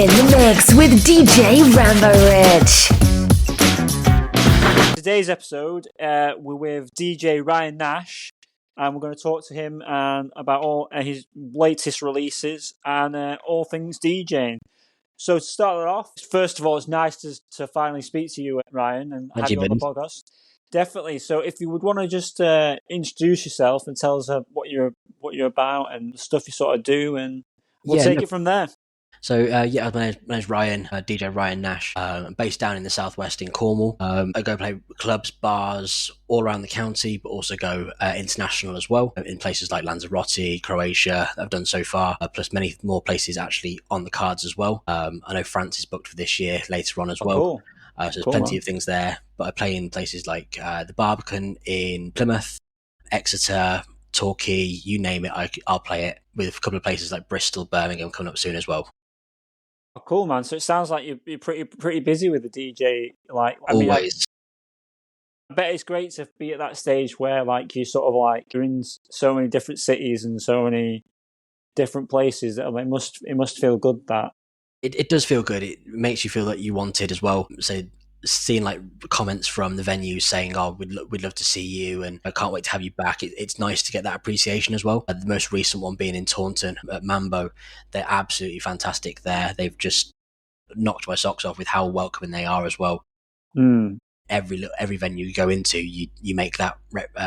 In the mix with DJ Rambo Rich. Today's episode, we're with DJ Ryan Nash, and we're going to talk to him about all his latest releases and all things DJing. So to start it off, first of all, it's nice to finally speak to you, Ryan, and have you on the podcast. Definitely. So if you would want to just introduce yourself and tell us what you're about and the stuff you sort of do, and we'll take it from there. So, my name's Ryan, DJ Ryan Nash. I'm based down in the southwest in Cornwall. I go play clubs, bars all around the county, but also go international as well, in places like Lanzarote, Croatia, that I've done so far, plus many more places actually on the cards as well. I know France is booked for this year later on as well. Cool. So there's plenty of things there, but I play in places like the Barbican in Plymouth, Exeter, Torquay, you name it, I'll play it, with a couple of places like Bristol, Birmingham coming up soon as well. Oh, cool, man. So it sounds like you're pretty busy with the DJ. Always. I bet it's great to be at that stage where you sort of you're in so many different cities and so many different places. That it must feel good. That it does feel good. It makes you feel that you wanted as well. So seeing comments from the venues saying, "Oh, we'd love to see you," and I can't wait to have you back. It's nice to get that appreciation as well. The most recent one being in Taunton at Mambo, they're absolutely fantastic there. They've just knocked my socks off with how welcoming they are as well. Every venue you go into, you make that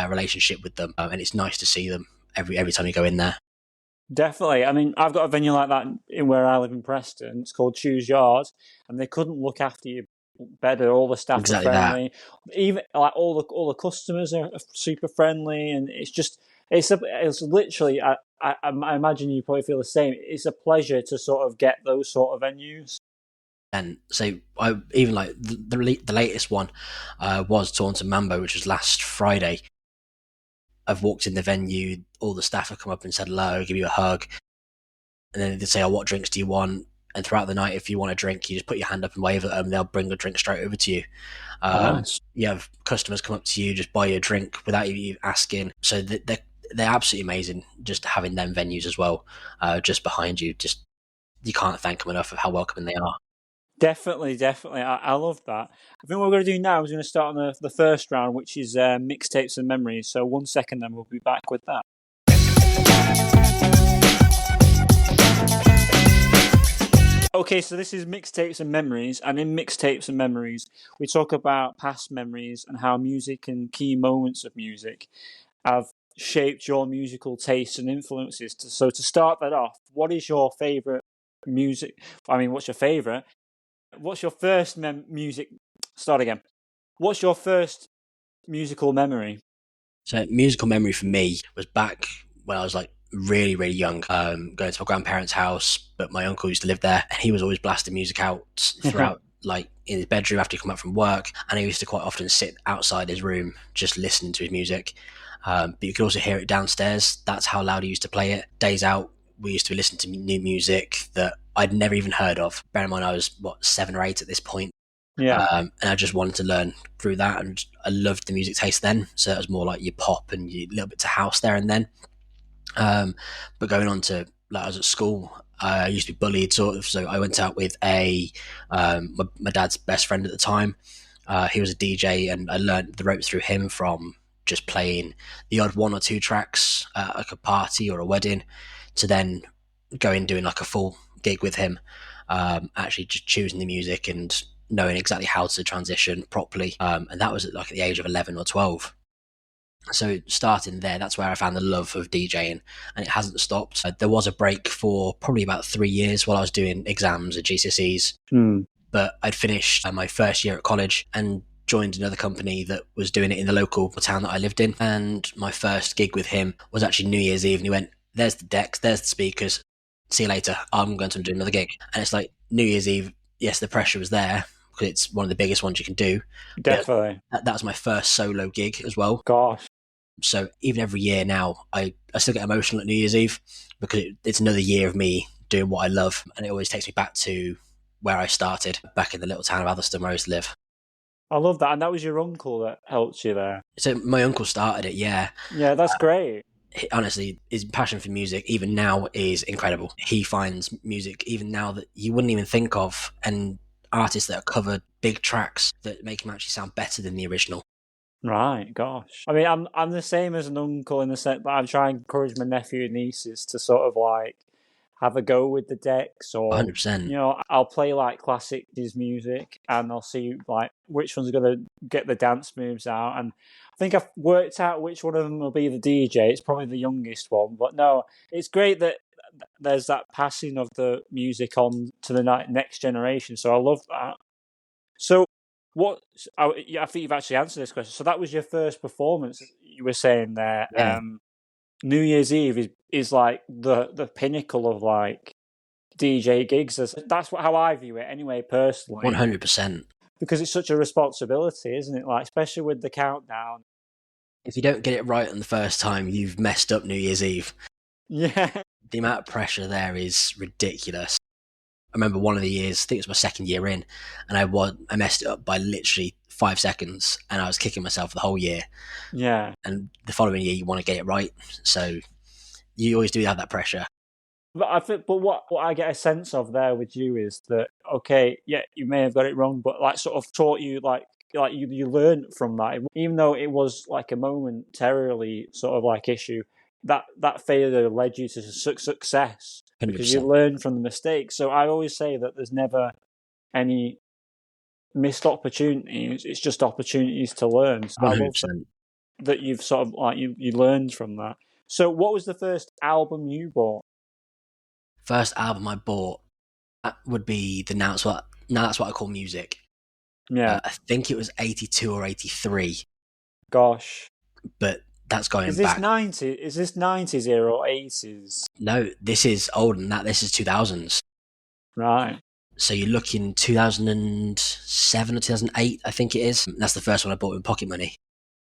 relationship with them, and it's nice to see them every time you go in there. Definitely. I mean, I've got a venue like that in where I live in Preston. It's called Choose Yours, and they couldn't look after you better. All the staff are friendly. Even all the customers are super friendly, and it's literally. I imagine you probably feel the same. It's a pleasure to sort of get those sort of venues. And so I even the latest one was Taunton Mambo, which was last Friday. I've walked in the venue, all the staff have come up and said hello, give you a hug, and then they say, "Oh, what drinks do you want?" And throughout the night, if you want a drink, you just put your hand up and wave at them. They'll bring a drink straight over to you. Nice. You have customers come up to you, just buy you a drink without you asking. So they're absolutely amazing. Just having them venues as well, just behind you. Just you can't thank them enough of how welcoming they are. Definitely. I love that. I think what we're going to do now is we're going to start on the first round, which is mixtapes and memories. So 1 second, then we'll be back with that. Okay, so this is mixtapes and memories, and in mixtapes and memories, we talk about past memories and how music and key moments of music have shaped your musical tastes and influences. So to start that off, what is your favourite music? I mean, what's your favourite? What's your first music? Start again. What's your first musical memory? So musical memory for me was back when I was really, really young, going to my grandparents' house, but my uncle used to live there, and he was always blasting music out throughout, in his bedroom after he come up from work, and he used to quite often sit outside his room just listening to his music. But you could also hear it downstairs. That's how loud he used to play it. Days out, we used to be listening to new music that I'd never even heard of. Bear in mind, I was 7 or 8 at this point. Yeah. And I just wanted to learn through that, and I loved the music taste then. So it was more like your pop and your little bit to house there and then. But going on to I was at school, I used to be bullied sort of. So I went out with my dad's best friend at the time. He was a DJ, and I learned the ropes through him, from just playing the odd 1 or 2 tracks at a party or a wedding, to then going doing a full gig with him, actually just choosing the music and knowing exactly how to transition properly, and that was at the age of 11 or 12. So starting there, that's where I found the love of DJing, and it hasn't stopped. There was a break for probably about 3 years while I was doing exams at GCSEs, but I'd finished my first year at college and joined another company that was doing it in the local town that I lived in, and my first gig with him was actually New Year's Eve, and he went, "There's the decks, there's the speakers, see you later, I'm going to do another gig." And it's New Year's Eve, yes, the pressure was there because it's one of the biggest ones you can do. Definitely. That was my first solo gig as well. Gosh. So even every year now, I still get emotional at New Year's Eve because it's another year of me doing what I love, and it always takes me back to where I started, back in the little town of Atherstone where I used to live. I love that. And that was your uncle that helped you there? So my uncle started it, yeah. Yeah, that's great. honestly, his passion for music, even now, is incredible. He finds music, even now, that you wouldn't even think of, and artists that have covered big tracks that make him actually sound better than the original. Right, gosh. I mean, I'm the same as an uncle in the sense that I'm trying to encourage my nephew and nieces to sort of like have a go with the decks, or 100%. I'll play like classic his music, and I'll see like which one's going to get the dance moves out. And I think I've worked out which one of them will be the DJ. It's probably the youngest one, but no, it's great that there's that passing of the music on to the next generation. So I love that. So, I think you've actually answered this question. So that was your first performance. You were saying there. Yeah. New Year's Eve is like the pinnacle of like DJ gigs. That's how I view it anyway, personally. 100%. Because it's such a responsibility, isn't it? Like, especially with the countdown. If you don't get it right on the first time, you've messed up New Year's Eve. Yeah. The amount of pressure there is ridiculous. I remember one of the years, I think it was my second year in, and I messed it up by literally 5 seconds, and I was kicking myself the whole year. Yeah. And the following year, you want to get it right, so you always do have that pressure. But I think, what I get a sense of there with you is that, okay, yeah, you may have got it wrong, but like sort of taught you like you learned from that, even though it was like a momentarily sort of like issue. That failure led you to success because 100%. you learn from the mistakes. So I always say that there's never any missed opportunities. It's just opportunities to learn. So 100%. that you've sort of like you learned from that. So what was the first album you bought? First album I bought, that would be the Now That's What I Call Music. Yeah. I think it was 82 or 83. Gosh. But that's going Is this back. 90s? Is this 90s era or 80s? No, this is older than that. This is 2000s. Right. So you're looking 2007 or 2008, I think it is. That's the first one I bought with pocket money.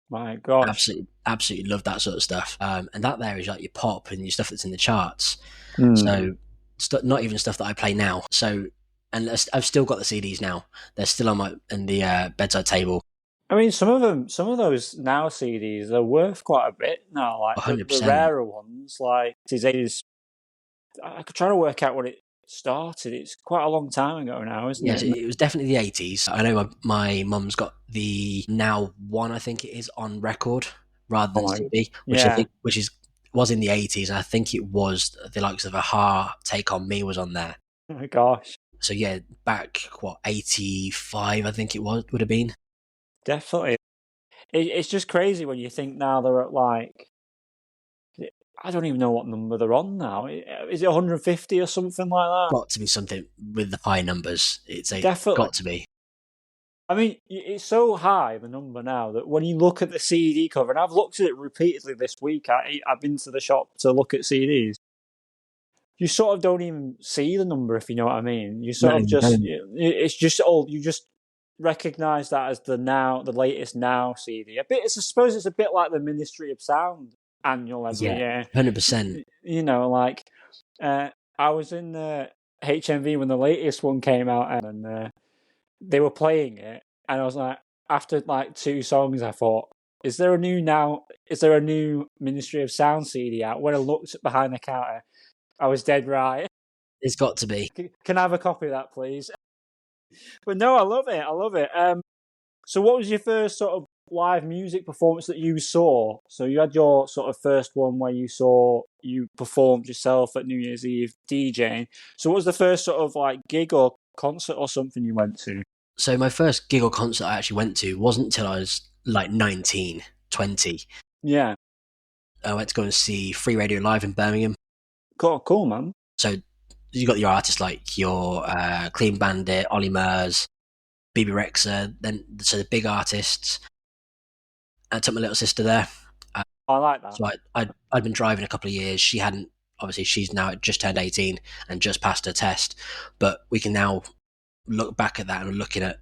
My gosh. Absolutely love that sort of stuff. And that there is like your pop and your stuff that's in the charts. Mm. So not even stuff that I play now. So, and I've still got the CDs now. They're still on the bedside table. I mean, some of those now CDs, they're worth quite a bit now. Like 100%. the rarer ones, like these 80s. I could try to work out when it started. It's quite a long time ago now, isn't Yes, it? it was definitely the 80s. I know my mum's got the Now One, I think it is, on record rather than CD, which I think was in the 80s. And I think it was the likes of Aha, Take On Me was on there. Oh my gosh. So yeah, back 85, I think it would have been. Definitely. It's just crazy when you think now they're at like, I don't even know what number they're on now. Is it 150 or something like that? Got to be something with the high numbers. Definitely. Got to be. I mean, it's so high, the number now, that when you look at the CD cover, and I've looked at it repeatedly this week, I've been to the shop to look at CDs, you sort of don't even see the number, if you know what I mean. You sort of just, it's just old. You just recognise that as the latest Now CD. I suppose it's a bit like the Ministry of Sound annual every year. 100%. You know, like, I was in the HMV when the latest one came out, and they were playing it, and I was like, after like 2 songs, I thought, is there a new Ministry of Sound CD out? When I looked behind the counter, I was dead right. It's got to be. Can I have a copy of that, please? But no, I love it. So what was your first sort of live music performance that you saw? So you had your sort of first one where you performed yourself at New Year's Eve DJing. So what was the first sort of like gig or concert or something you went to? So my first gig or concert I actually went to wasn't until I was like 19, 20. Yeah. I went to go and see Free Radio Live in Birmingham. Cool, man. So you got your artists like your Clean Bandit, Ollie Murs, BB Rexa, so the big artists. I took my little sister there. I like that. So I'd been driving a couple of years. She hadn't, obviously she's now just turned 18 and just passed her test. But we can now look back at that and looking at,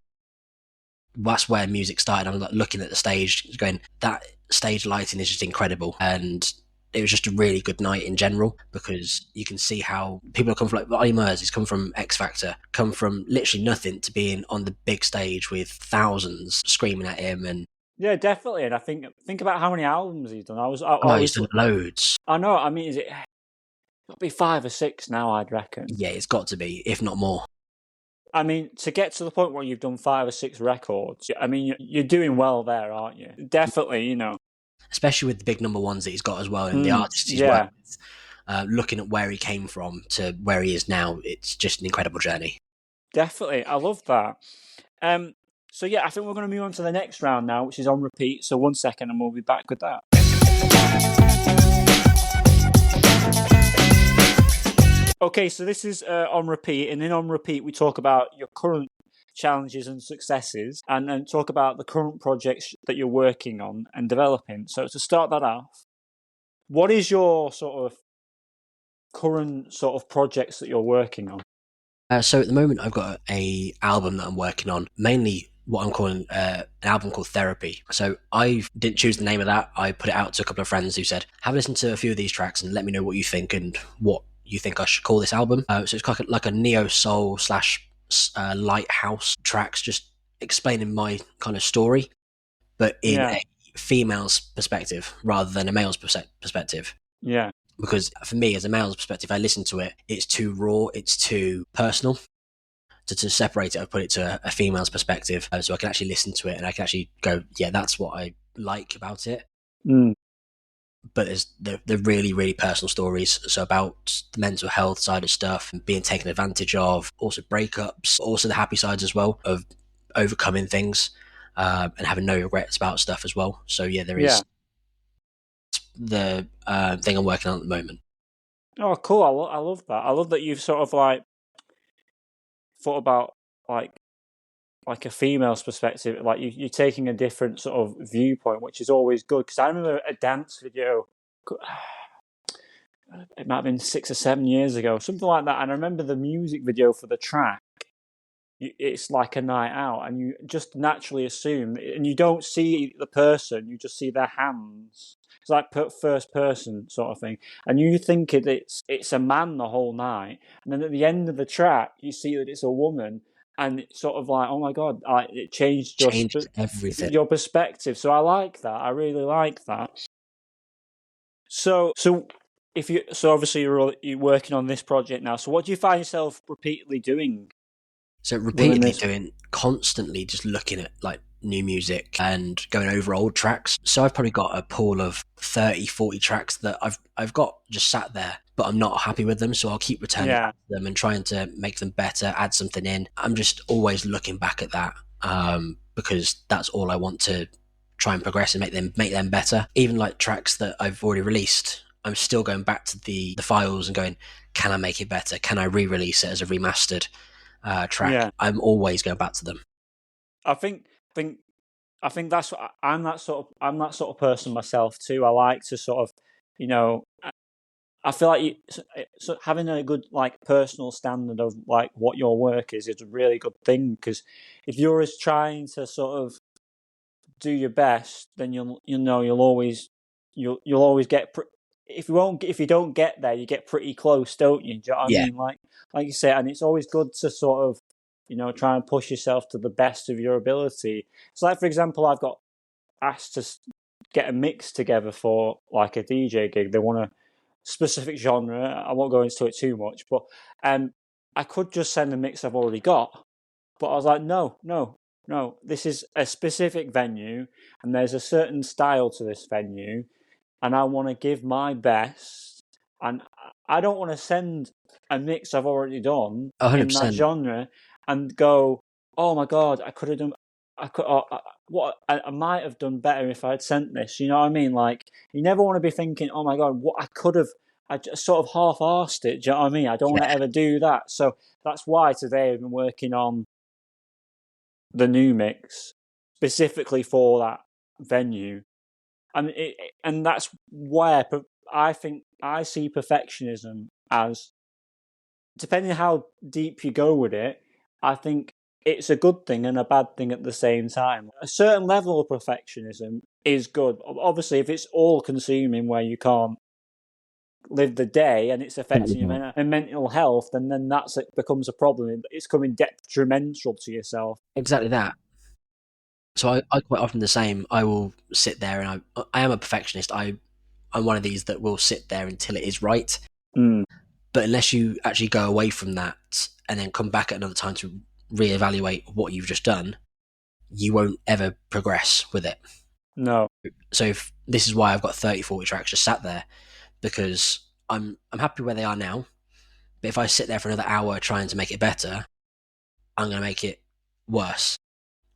that's where music started. I'm looking at the stage going, that stage lighting is just incredible. And it was just a really good night in general, because you can see how people have come from, like Ollie Murs, he's come from X Factor, come from literally nothing to being on the big stage with thousands screaming at him. And Yeah, definitely. And I think about how many albums he's done. He's done loads. I know. I mean, it'll be 5 or 6 now, I'd reckon. Yeah, it's got to be, if not more. I mean, to get to the point where you've done 5 or 6 records, I mean, you're doing well there, aren't you? Definitely, you know. Especially with the big number ones that he's got as well, and the artists he's worked with. Looking at where he came from to where he is now, it's just an incredible journey. Definitely. I love that. So yeah, I think we're going to move on to the next round now, which is on repeat. So 1 second and we'll be back with that. Okay, so this is on repeat, and in on repeat we talk about your current challenges and successes, and then talk about the current projects that you're working on and developing. So to start that off, what is your sort of current sort of projects that you're working on? So at the moment, I've got a album that I'm working on, mainly what I'm calling an album called Therapy. So I didn't choose the name of that. I put it out to a couple of friends who said, have a listen to a few of these tracks and let me know what you think and what you think I should call this album. So it's like a neo-soul / lighthouse tracks, just explaining my kind of story, but in a female's perspective rather than a male's perspective. Yeah. Because for me, as a male's perspective, I listen to it, it's too raw, it's too personal. To separate it, I put it to a female's perspective, so I can actually listen to it and I can actually go, yeah, that's what I like about it. But there's the really, really personal stories, so about the mental health side of stuff, and being taken advantage of, also breakups, also the happy sides as well, of overcoming things, and having no regrets about stuff as well. So yeah, there is the thing I'm working on at the moment. Oh, cool! I love that. I love that you've sort of like thought about like a female's perspective. Like you're taking a different sort of viewpoint, which is always good. Because I remember a dance video. It might have been 6 or 7 years ago, something like that. And I remember the music video for the track. It's like a night out, and you just naturally assume, and you don't see the person, you just see their hands. It's like first person sort of thing, and you think it's a man the whole night, and then at the end of the track, you see that it's a woman, and it's sort of like, oh my god, it changed everything, your perspective. So I like that. I really like that. So obviously you're working on this project now. So what do you find yourself repeatedly doing? So repeatedly doing, constantly just looking at like new music and going over old tracks. So I've probably got a pool of 30, 40 tracks that I've got just sat there, but I'm not happy with them. So I'll keep returning to them and trying to make them better, add something in. I'm just always looking back at that because that's all I want to try and progress and make them better. Even like tracks that I've already released, I'm still going back to the files and going, can I make it better? Can I re-release it as a remastered track? Yeah. I'm always going back to them. I think that's what I'm that sort of person myself too. I like to sort of, I feel like having a good like personal standard of like what your work is a really good thing, because if you're always trying to sort of do your best, then you'll always get if you don't get there, you get pretty close, don't you? Do you know what I mean? Like you say, and it's always good to sort of, try and push yourself to the best of your ability. It's like, for example, I've got asked to get a mix together for like a DJ gig. They want a specific genre. I won't go into it too much, but I could just send a mix I've already got. But I was like, no, this is a specific venue, and there's a certain style to this venue, and I want to give my best, and I don't want to send a mix I've already done 100%. in that genre and go, oh my god, I could have done, I might have done better if I had sent this. You know what I mean? Like, you never want to be thinking, oh my god, what I could have. I just sort of half-arsed it. Do you know what I mean? I don't want to ever do that. So that's why today I've been working on the new mix specifically for that venue, and that's where I think I see perfectionism as, depending on how deep you go with it, I think it's a good thing and a bad thing at the same time. A certain level of perfectionism is good. Obviously, if it's all consuming where you can't live the day and it's affecting your mental health, then it becomes a problem. It's becoming detrimental to yourself. Exactly that. So I quite often the same. I will sit there, and I am a perfectionist. I'm one of these that will sit there until it is right. Mm. But unless you actually go away from that and then come back at another time to reevaluate what you've just done, you won't ever progress with it. No. So this is why I've got 30, 40 tracks just sat there, because I'm happy where they are now. But if I sit there for another hour trying to make it better, I'm going to make it worse.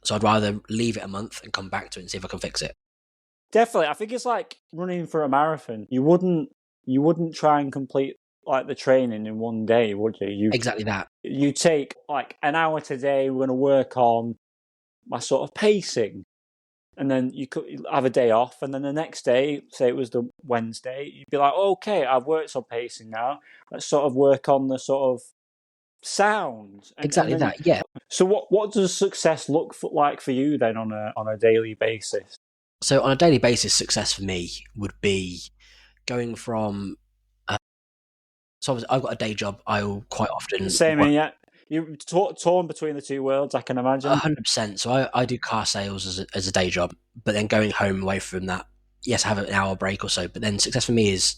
So I'd rather leave it a month and come back to it and see if I can fix it. Definitely. I think it's like running for a marathon. You wouldn't try and complete like the training in one day, would you? Exactly that. You take like an hour today, we're going to work on my sort of pacing. And then you could have a day off, and then the next day, say it was the Wednesday, you'd be like, okay, I've worked on pacing now. Let's sort of work on the sort of sound. Exactly and then, that, yeah. So what does success look like for you then on a daily basis? So on a daily basis, success for me would be going from... so obviously I've got a day job. I'll quite often... Same, yeah. You're torn between the two worlds, I can imagine. 100%. So I do car sales as a day job, but then going home away from that, yes, I have an hour break or so, but then success for me is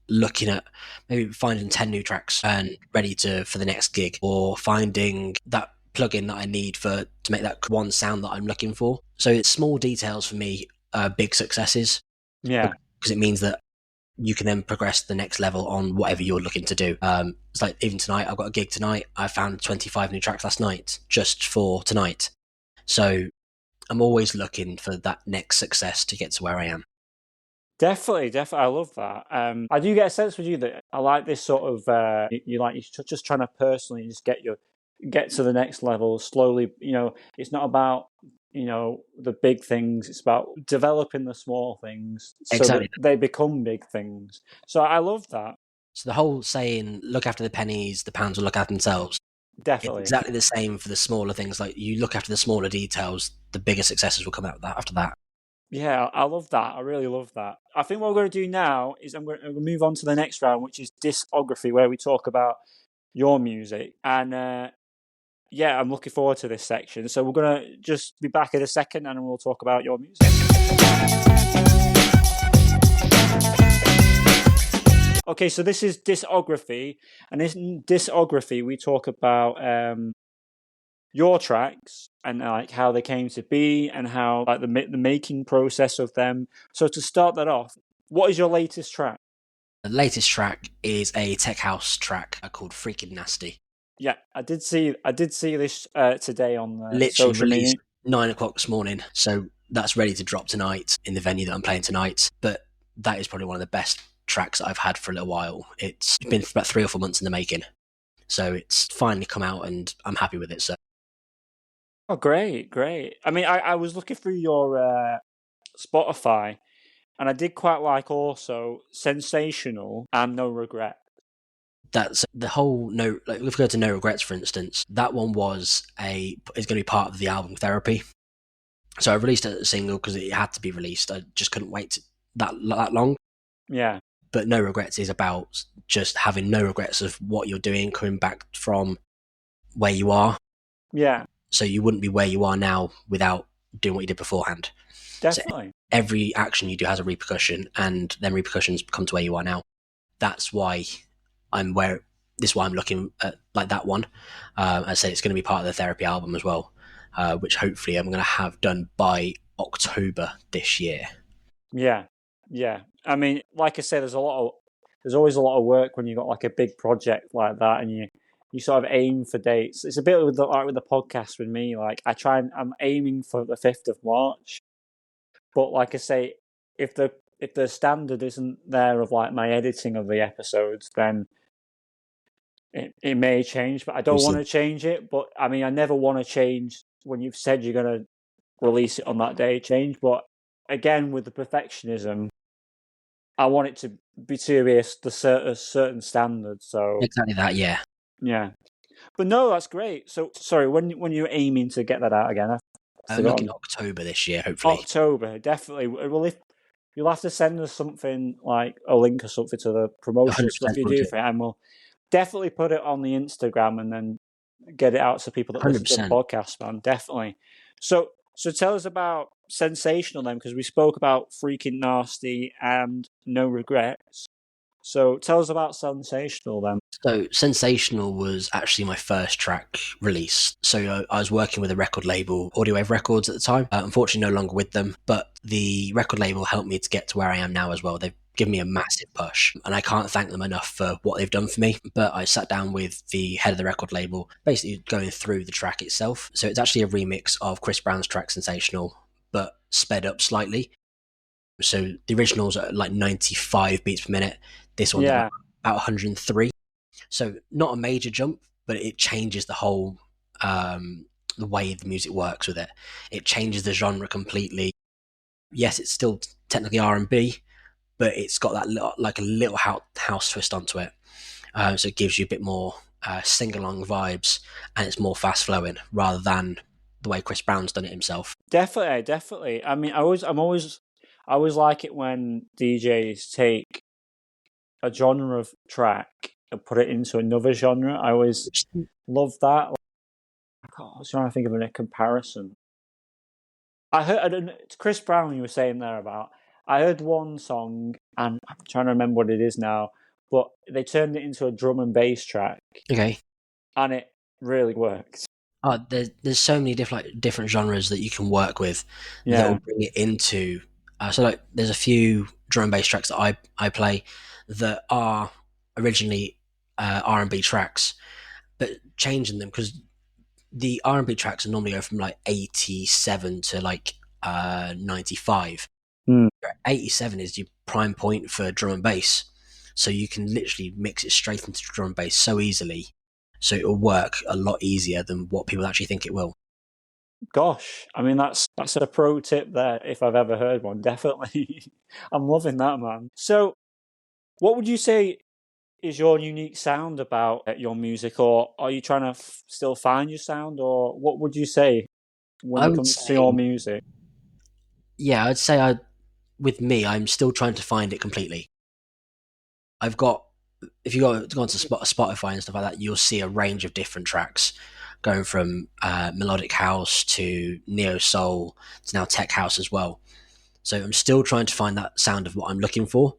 looking at maybe finding 10 new tracks and ready for the next gig, or finding that plugin that I need to make that one sound that I'm looking for. So it's small details for me, big successes. Yeah. Because it means that you can then progress to the next level on whatever you're looking to do. It's like even tonight, I've got a gig tonight. I found 25 new tracks last night just for tonight. So I'm always looking for that next success to get to where I am. Definitely. I love that. I do get a sense with you that I like this sort of, you're just trying to personally just get to the next level slowly. It's not about, the big things. It's about developing the small things so Exactly. that they become big things. So I love that. So the whole saying, look after the pennies, the pounds will look after themselves. Definitely. It's exactly the same for the smaller things. Like you look after the smaller details, the bigger successes will come out after that. Yeah, I love that. I really love that. I think what we're going to do now is I'm going to move on to the next round, which is discography, where we talk about your music. And yeah, I'm looking forward to this section. So we're going to just be back in a second and we'll talk about your music. Okay, so this is discography. And in discography, we talk about your tracks and like how they came to be and how like the making process of them. So to start that off, what is your latest track? The latest track is a tech house track called Freaking Nasty. Yeah, I did see this today on literally social released media. 9:00 this morning, so that's ready to drop tonight in the venue that I'm playing tonight. But that is probably one of the best tracks that I've had for a little while. It's been about 3 or 4 months in the making, so it's finally come out and I'm happy with it. So Oh, great. I mean, I was looking through your Spotify, and I did quite like also Sensational and No Regret. that's the whole if we go to No Regrets, for instance, that one is going to be part of the album Therapy. So I released it as a single because it had to be released. I just couldn't wait that long. Yeah. But No Regrets is about just having no regrets of what you're doing, coming back from where you are. Yeah. So you wouldn't be where you are now without doing what you did beforehand. Definitely. So every action you do has a repercussion, and then repercussions come to where you are now. That's why I'm looking at like that one. I say it's going to be part of the Therapy album as well, which hopefully I'm going to have done by October this year. Yeah. I mean, like I said, there's always a lot of work when you've got like a big project like that, and you sort of aim for dates. It's a bit with the podcast with me. Like I'm aiming for the 5th of March, but like I say, if the standard isn't there of like my editing of the episodes, then it may change. But I don't want to change it. But I mean, I never want to change when you've said you're going to release it on that day. Change, but again with the perfectionism, I want it to be to a certain standard. So Exactly that, yeah. Yeah, but no, that's great. So sorry, when you're aiming to get that out again? I'm looking at October this year, hopefully. October, definitely. Well, if you'll have to send us something like a link or something to the promotional stuff you do for it, and we'll definitely put it on the Instagram and then get it out to people that listen to the podcast, man. Definitely. So So tell us about Sensational then, because we spoke about Freaking Nasty and No Regrets. So tell us about Sensational then. So Sensational was actually my first track release. So I was working with a record label, Audio Wave Records at the time. Unfortunately, no longer with them, but the record label helped me to get to where I am now as well. They've given me a massive push, and I can't thank them enough for what they've done for me. But I sat down with the head of the record label, basically going through the track itself. So it's actually a remix of Chris Brown's track Sensational, but sped up slightly. So the original's at like 95 beats per minute. This one's about 103. So not a major jump, but it changes the whole the way the music works with it. It changes the genre completely. Yes, it's still technically R&B, but it's got that a little house twist onto it. So it gives you a bit more sing-along vibes, and it's more fast-flowing rather than the way Chris Brown's done it himself. Definitely. I mean, I always like it when DJs take a genre of track and put it into another genre. I always love that. I was trying to think of a comparison. I heard Chris Brown you were saying there about. I heard one song, and I'm trying to remember what it is now, but they turned it into a drum and bass track. Okay. And it really works. There's so many different genres that you can work with that will bring it into. So like, there's a few drum and bass tracks that I play that are originally R&B tracks, but changing them, because the R&B tracks are normally go from like 87 to like 95. 87 is your prime point for drum and bass, so you can literally mix it straight into drum and bass so easily, so it'll work a lot easier than what people actually think it will. Gosh, I mean, that's a pro tip there, if I've ever heard one. Definitely. I'm loving that, man. So what would you say is your unique sound about your music, or are you trying to still find your sound, or what would you say when it comes to your music? Yeah, I'd say with me, I'm still trying to find it completely. I've got, if you go onto Spotify and stuff like that, you'll see a range of different tracks going from melodic house to neo soul to now tech house as well. So I'm still trying to find that sound of what I'm looking for.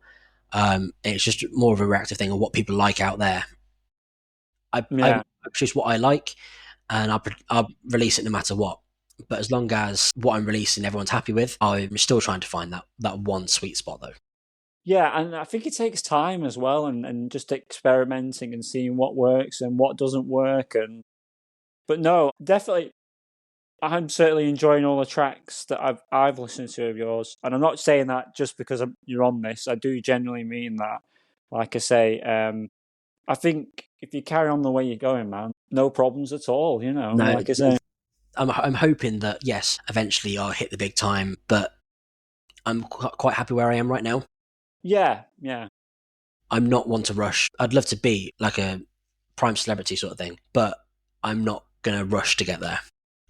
It's just more of a reactive thing of what people like out there. I choose what I like, and I'll release it no matter what. But as long as what I'm releasing everyone's happy with, I'm still trying to find that one sweet spot though. Yeah, and I think it takes time as well, and just experimenting and seeing what works and what doesn't work. But no, definitely, I'm certainly enjoying all the tracks that I've listened to of yours, and I'm not saying that just because you're on this. I do genuinely mean that. Like I say, I think if you carry on the way you're going, man, no problems at all. You know, No, like I say, I'm hoping that yes, eventually I'll hit the big time, but I'm quite happy where I am right now. Yeah. I'm not one to rush. I'd love to be like a prime celebrity sort of thing, but I'm not going to rush to get there.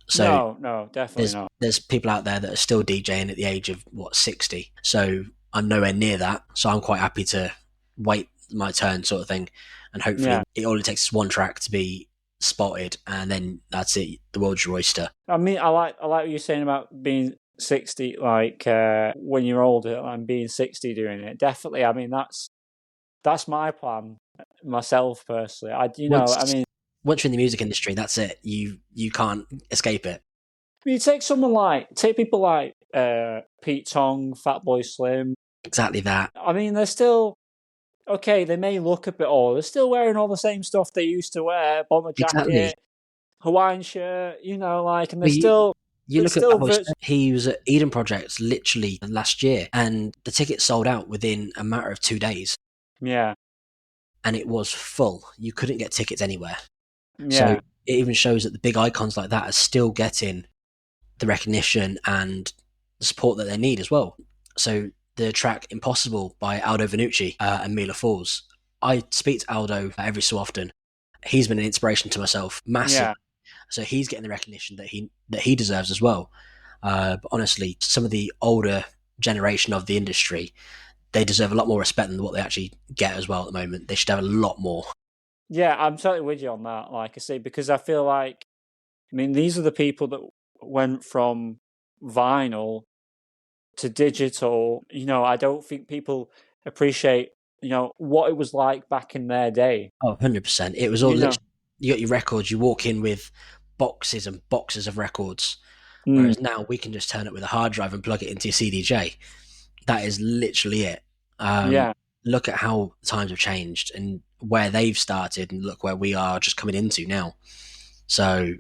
So no, definitely not. There's people out there that are still DJing at the age of 60. So I'm nowhere near that. So I'm quite happy to wait my turn, sort of thing, and hopefully it only takes one track to be spotted, and then that's it. The world's your oyster. I mean, I like what you're saying about being 60, like when you're older and being 60 doing it. Definitely, I mean that's my plan myself personally. Once you're in the music industry, that's it. You can't escape it. You take people like Pete Tong, Fatboy Slim. Exactly that. I mean, they're still okay. They may look a bit old. They're still wearing all the same stuff they used to wear: bomber jacket, Hawaiian shirt. You know, like, and they're still. You look at he was at Eden Project literally last year, and the tickets sold out within a matter of 2 days. Yeah. And it was full. You couldn't get tickets anywhere. Yeah. So it even shows that the big icons like that are still getting the recognition and the support that they need as well. So the track Impossible by Aldo Vanucci and Mila Falls, I speak to Aldo every so often. He's been an inspiration to myself, massive. Yeah. So he's getting the recognition that he deserves as well. But honestly, some of the older generation of the industry, they deserve a lot more respect than what they actually get as well at the moment. They should have a lot more. Yeah, I'm totally with you on that, like I say, because I feel like, I mean, these are the people that went from vinyl to digital, I don't think people appreciate, what it was like back in their day. Oh, 100%. It was all literally, you got your records, you walk in with boxes and boxes of records. Whereas now we can just turn it with a hard drive and plug it into your CDJ. That is literally it. Look at how times have changed and where they've started, and look where we are just coming into now. So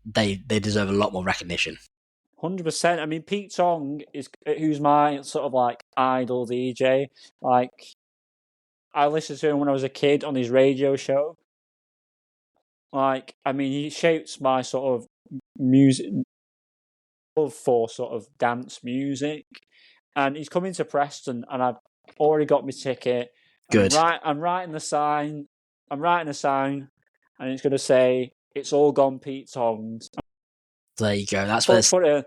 they deserve a lot more recognition. 100%. I mean, Pete Tong who's my sort of like idol DJ. Like, I listened to him when I was a kid on his radio show. Like, I mean, he shapes my sort of music for sort of dance music. And he's coming to Preston, and I've already got my ticket. Good. I'm writing a sign, and it's going to say, "It's all gone Pete Tongs." There you go. That's put a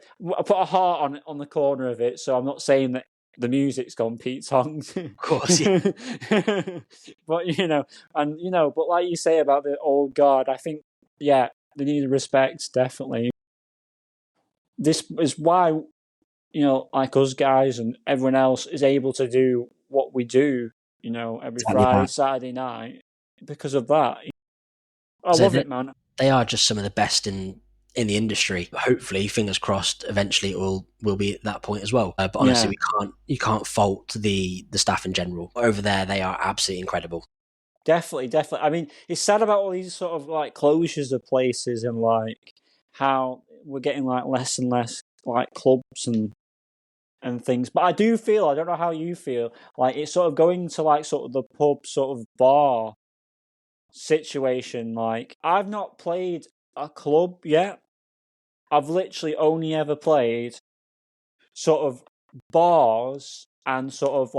heart on the corner of it, so I'm not saying that the music's gone Pete Tongs. Of course, yeah. But but like you say about the old guard, I think they need respect, definitely. This is why like us guys and everyone else is able to do what we do, every Friday, Saturday night, because of that. I love it, man. They are just some of the best in the industry. Hopefully, fingers crossed, eventually it will be at that point as well. But honestly, you can't fault the staff in general. Over there, they are absolutely incredible. Definitely. I mean, it's sad about all these sort of like closures of places and like how we're getting like less and less like clubs and things. But I do feel, I don't know how you feel, like it's sort of going to like sort of the pub sort of bar situation. Like, I've not played a club yet. I've literally only ever played sort of bars and sort of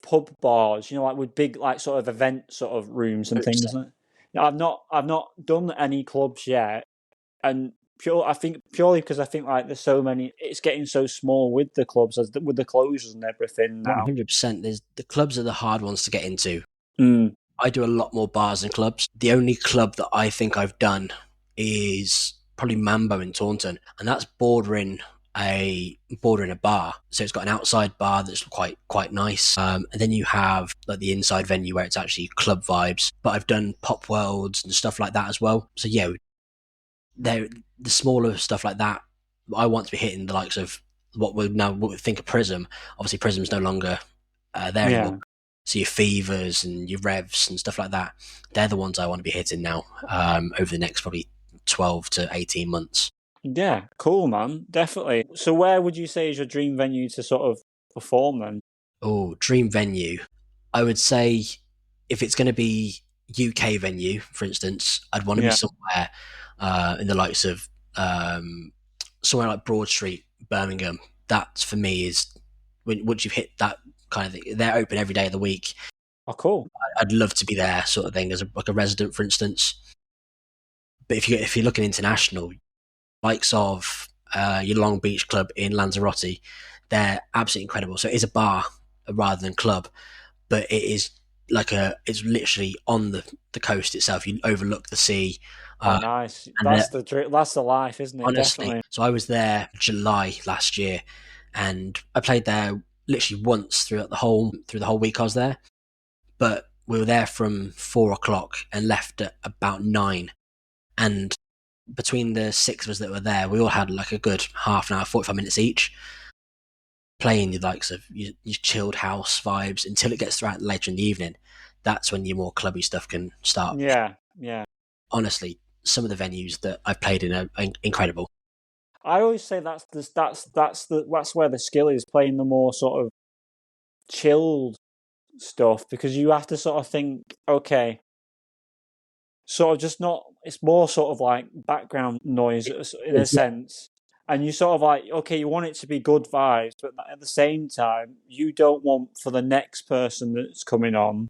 pub bars, like with big like sort of event sort of rooms and things. I've not done any clubs yet, and I think purely because I think like there's so many, it's getting so small with the clubs with the closures and everything now. 100%. There's the clubs are the hard ones to get into. I do a lot more bars than clubs. The only club that I think I've done is probably Mambo in Taunton, and that's bordering a bar. So it's got an outside bar that's quite nice, and then you have like the inside venue where it's actually club vibes. But I've done pop worlds and stuff like that as well. So yeah, the smaller stuff like that, I want to be hitting the likes of what we think of Prism. Obviously, Prism's no longer there anymore. So your Fevers and your Revs and stuff like that, they're the ones I want to be hitting now over the next probably 12 to 18 months. Yeah, cool, man. Definitely. So where would you say is your dream venue to sort of perform then? Oh, dream venue. I would say if it's going to be UK venue, for instance, I'd want to be somewhere in the likes of somewhere like Broad Street, Birmingham. That for me is once you've hit that kind of thing, they're open every day of the week. Oh, cool. I'd love to be there, sort of thing, as like a resident, for instance. But if you're looking international, likes of your Long Beach club in Lanzarote, they're absolutely incredible. So it is a bar rather than club, but it is it's literally on the coast itself. You overlook the sea. Oh, nice. That's the life, isn't it? Honestly. Definitely. So I was there July last year, and I played there literally once through the whole week I was there. But we were there from 4:00 and left at about 9. And between the 6 of us that were there, we all had like a good half an hour, 45 minutes each, playing the likes of your chilled house vibes until it gets throughout later in the evening. That's when your more clubby stuff can start. Yeah. Honestly, some of the venues that I've played in are incredible. I always say that's where the skill is, playing the more sort of chilled stuff, because you have to sort of think, okay, sort of just not, it's more sort of like background noise in a sense. And you sort of like, okay, you want it to be good vibes, but at the same time, you don't want for the next person that's coming on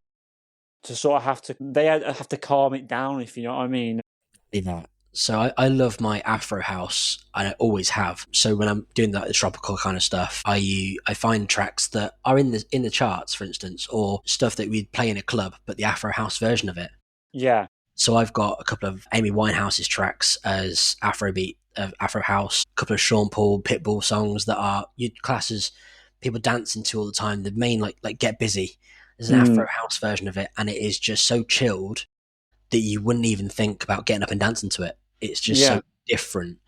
to sort of they have to calm it down, if you know what I mean. Yeah. So I love my Afro house, and I always have. So when I'm doing the tropical kind of stuff, I find tracks that are in the charts, for instance, or stuff that we'd play in a club, but the Afro house version of it. Yeah. So I've got a couple of Amy Winehouse's tracks as Afrobeat, Afro House, a couple of Sean Paul, Pitbull songs that are you'd class as people dancing to all the time. The main like Get Busy. There's an Afro House version of it, and it is just so chilled that you wouldn't even think about getting up and dancing to it. It's just so different,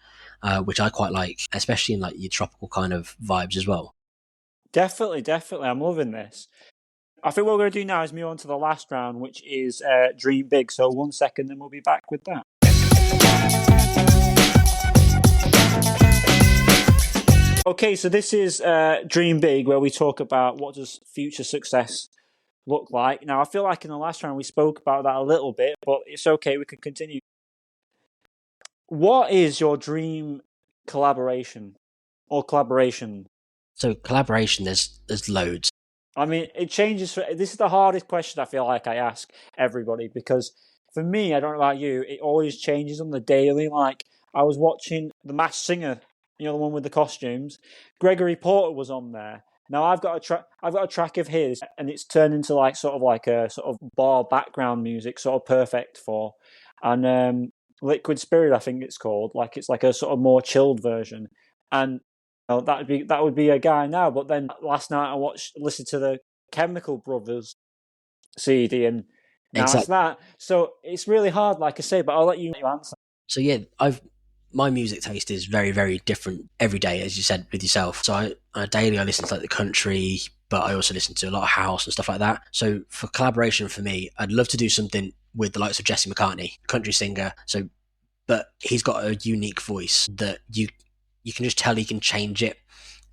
which I quite like, especially in like your tropical kind of vibes as well. Definitely. I'm loving this. I think what we're going to do now is move on to the last round, which is Dream Big. So 1 second, then we'll be back with that. Okay, so this is Dream Big, where we talk about what does future success look like. Now, I feel like in the last round we spoke about that a little bit, but it's okay, we can continue. What is your dream collaboration or collaboration? So collaboration, there's loads. I mean, it changes. This is the hardest question I feel like I ask everybody, because for me, I don't know about you, it always changes on the daily. Like, I was watching The Masked Singer, the one with the costumes. Gregory Porter was on there. Now I've got a track of his, and it's turned into like sort of a sort of bar background music, sort of perfect for, and Liquid Spirit, I think it's called. Like, it's like a sort of more chilled version, and that would be a guy now. But then last night I listened to the Chemical Brothers CD, and now it's that. So it's really hard, like I say, but I'll let you answer. So yeah, my music taste is very, very different every day, as you said with yourself. So daily I listen to like the country, but I also listen to a lot of house and stuff like that. So for collaboration for me, I'd love to do something with the likes of Jesse McCartney, country singer. But he's got a unique voice that you can just tell he can change it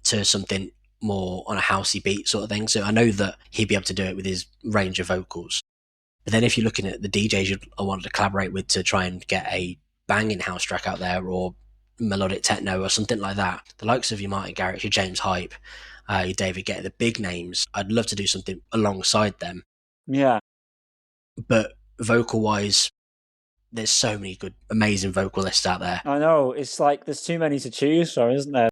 to something more on a housey beat sort of thing. So I know that he'd be able to do it with his range of vocals. But then if you're looking at the DJs I wanted to collaborate with to try and get a banging house track out there, or melodic techno or something like that, the likes of your Martin Garrix, your James Hype, your David Guetta, the big names, I'd love to do something alongside them. Yeah. But vocal wise, there's so many good, amazing vocalists out there. I know, it's like there's too many to choose from, isn't there?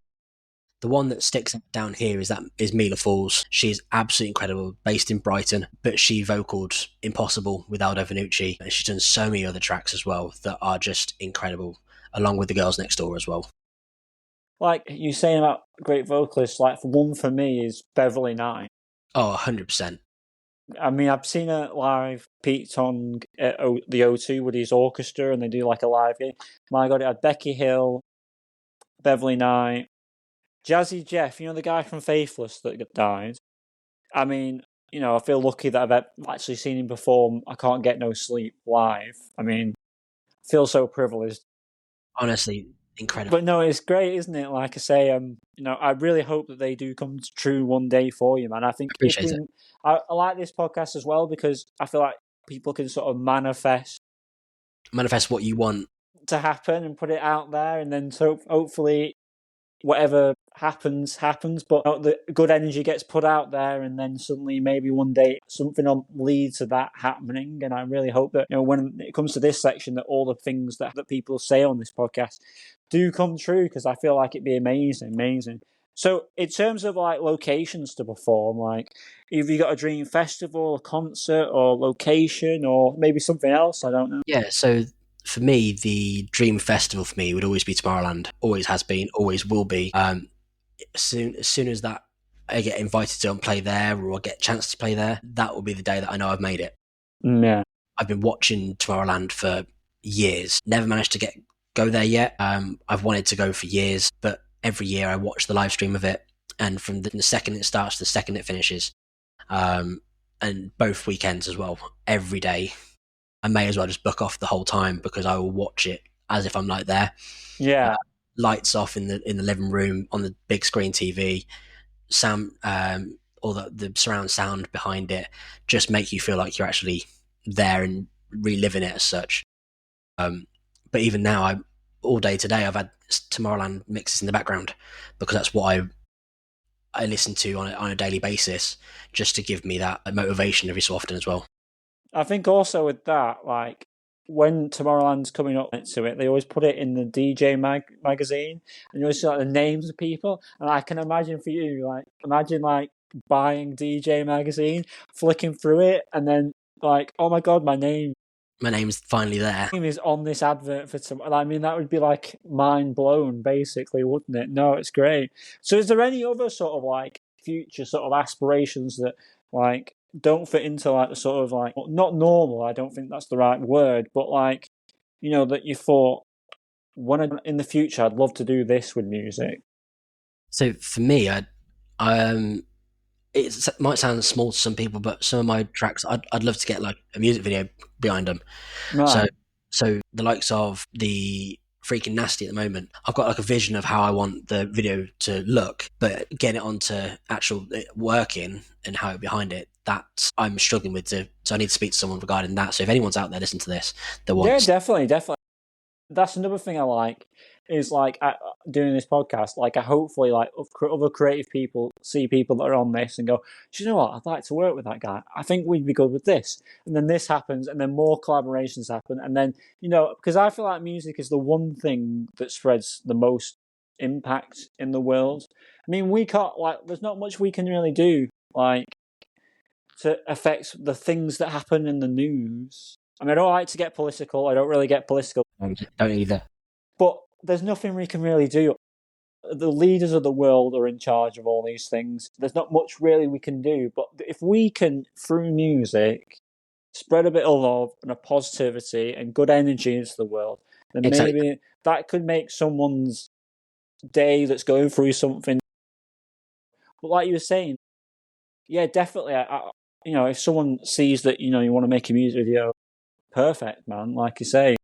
The one that sticks down here is Mila Falls. She's absolutely incredible, based in Brighton, but she vocaled Impossible with Aldo Vanucci, and she's done so many other tracks as well that are just incredible, along with the girls next door as well. Like you're saying about great vocalists, like one for me is Beverly Knight. Oh, 100%. I mean, I've seen her live peaked on the O2 with his orchestra, and they do like a live game. My God, it had Becky Hill, Beverly Knight, Jazzy Jeff, the guy from Faithless that died. I mean, I feel lucky that I've actually seen him perform I Can't Get No Sleep live. I mean, I feel so privileged. Honestly, incredible. But no, it's great, isn't it? Like I say, I really hope that they do come true one day for you, man. I think I like this podcast as well, because I feel like people can sort of manifest what you want to happen and put it out there, and then so hopefully whatever happens, but the good energy gets put out there, and then suddenly maybe one day something will lead to that happening. And I really hope that when it comes to this section, that all the things that people say on this podcast do come true, because I feel like it'd be amazing. So in terms of like locations to perform, like have you got a dream festival, a concert, or location, or maybe something else? I don't know. Yeah, so for me, the dream festival for me would always be Tomorrowland. Always has been, always will be. As soon as that I get invited to play there, or I get a chance to play there, that will be the day that I know I've made it. Yeah. I've been watching Tomorrowland for years. Never managed to go there yet. I've wanted to go for years, but every year I watch the live stream of it, and from the second it starts to the second it finishes, and both weekends as well, every day, I may as well just book off the whole time, because I will watch it as if I'm like there. Yeah. Lights off in the living room on the big screen TV, sound, or the surround sound behind it, just make you feel like you're actually there and reliving it as such. But even now, all day today, I've had Tomorrowland mixes in the background, because that's what I listen to on a daily basis, just to give me that motivation every so often as well. I think also with that, like when Tomorrowland's coming up to it, they always put it in the DJ magazine, and you always see like the names of people. And I can imagine for you, like imagine like buying DJ magazine, flicking through it, and then like, oh my God, my name My name's finally there. Name is on this advert for some. I mean, that would be like mind blown, basically, wouldn't it? No, it's great. So, is there any other sort of like future sort of aspirations that like don't fit into like the sort of like not normal? I don't think that's the right word, but like that you thought in the future I'd love to do this with music. So for me, it might sound small to some people, but some of my tracks, I'd love to get like a music video behind them. Right. So the likes of the Freaking Nasty at the moment, I've got like a vision of how I want the video to look, but getting it onto actual working and how it behind it, that I'm struggling with. So I need to speak to someone regarding that. So if anyone's out there listening to this, that wants, yeah, definitely. That's another thing I like is like doing this podcast. Like I hopefully like other creative people see people that are on this and go, do you know what? I'd like to work with that guy. I think we'd be good with this. And then this happens, and then more collaborations happen, and then because I feel like music is the one thing that spreads the most impact in the world. I mean, we can't there's not much we can really do like to affect the things that happen in the news. I mean, I don't like to get political. I don't really get political. don't either. But there's nothing we can really do. The leaders of the world are in charge of all these things. There's not much really we can do. But if we can, through music, spread a bit of love and a positivity and good energy into the world, then maybe that could make someone's day that's going through something. But like you were saying, yeah, definitely. If someone sees that, you want to make a music video, perfect, man. Like you say.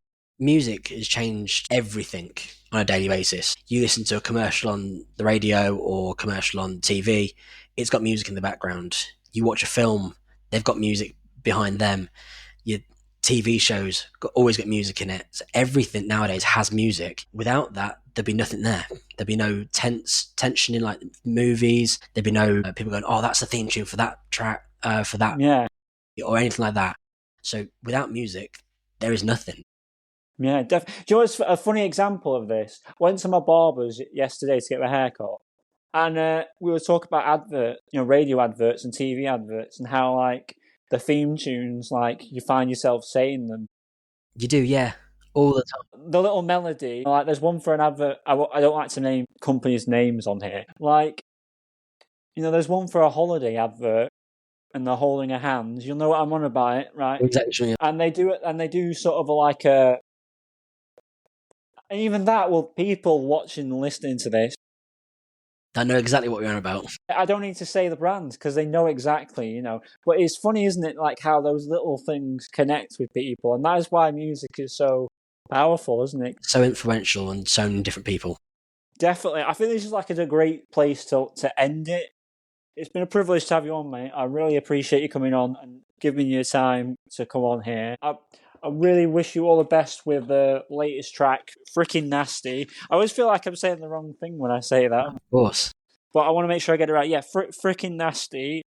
Music has changed everything on a daily basis. You listen to a commercial on the radio or commercial on TV, it's got music in the background. You watch a film, they've got music behind them. Your TV shows always got music in it. So everything nowadays has music. Without that, there'd be nothing there. There'd be no tension in like movies. There'd be no people going, oh, that's the theme tune for that track, for that, or anything like that. So without music, there is nothing. Yeah, definitely. Do you know what's a funny example of this? I went to my barber's yesterday to get my hair cut, and we were talking about radio adverts and TV adverts, and how like the theme tunes, like you find yourself saying them. You do, yeah, all the time. The little melody, like there's one for an advert. I don't like to name companies' names on here. Like, there's one for a holiday advert, and they're holding a hand. You'll know what I'm on about, right? Exactly. And they do it, and they do sort of like a. And even that, people watching and listening to this, I know exactly what you're on about. I don't need to say the brands because they know exactly, But it's funny, isn't it, like how those little things connect with people, and that is why music is so powerful, isn't it? So influential on so many different people. Definitely. I think this is like a great place to end it. It's been a privilege to have you on, mate. I really appreciate you coming on and giving you time to come on here. I really wish you all the best with the latest track, Freaking Nasty. I always feel like I'm saying the wrong thing when I say that. Of course. But I want to make sure I get it right. Yeah, Freaking Nasty.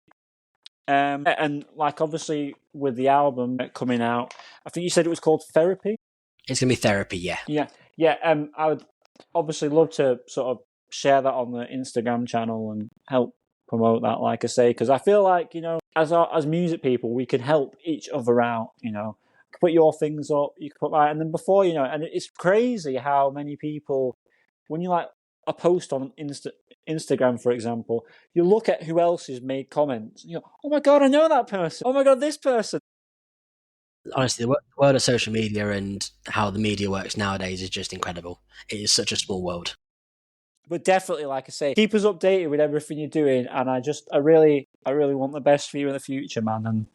And like obviously with the album coming out, I think you said it was called Therapy? It's going to be Therapy, yeah. Yeah. I would obviously love to sort of share that on the Instagram channel and help promote that, like I say, because I feel like, as music people, we can help each other out, Put your things up, you can put that, and then before and it's crazy how many people, when you like a post on Instagram, for example, you look at who else has made comments, and you go, oh my god, I know that person, oh my god, this person. Honestly, the world of social media and how the media works nowadays is just incredible. It is such a small world. But definitely, like I say, keep us updated with everything you're doing, and I really want the best for you in the future, man. And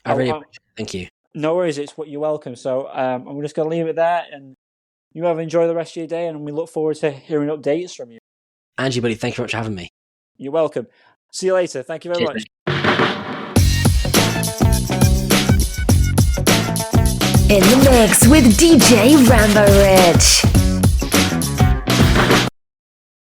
I really appreciate it. Thank you. No worries, it's what you're welcome. So I'm just going to leave it there, and you have enjoy the rest of your day, and we look forward to hearing updates from you. Angie, buddy, thank you very much for having me. You're welcome. See you later. Thank you very much. In the mix with DJ Rambo Rich.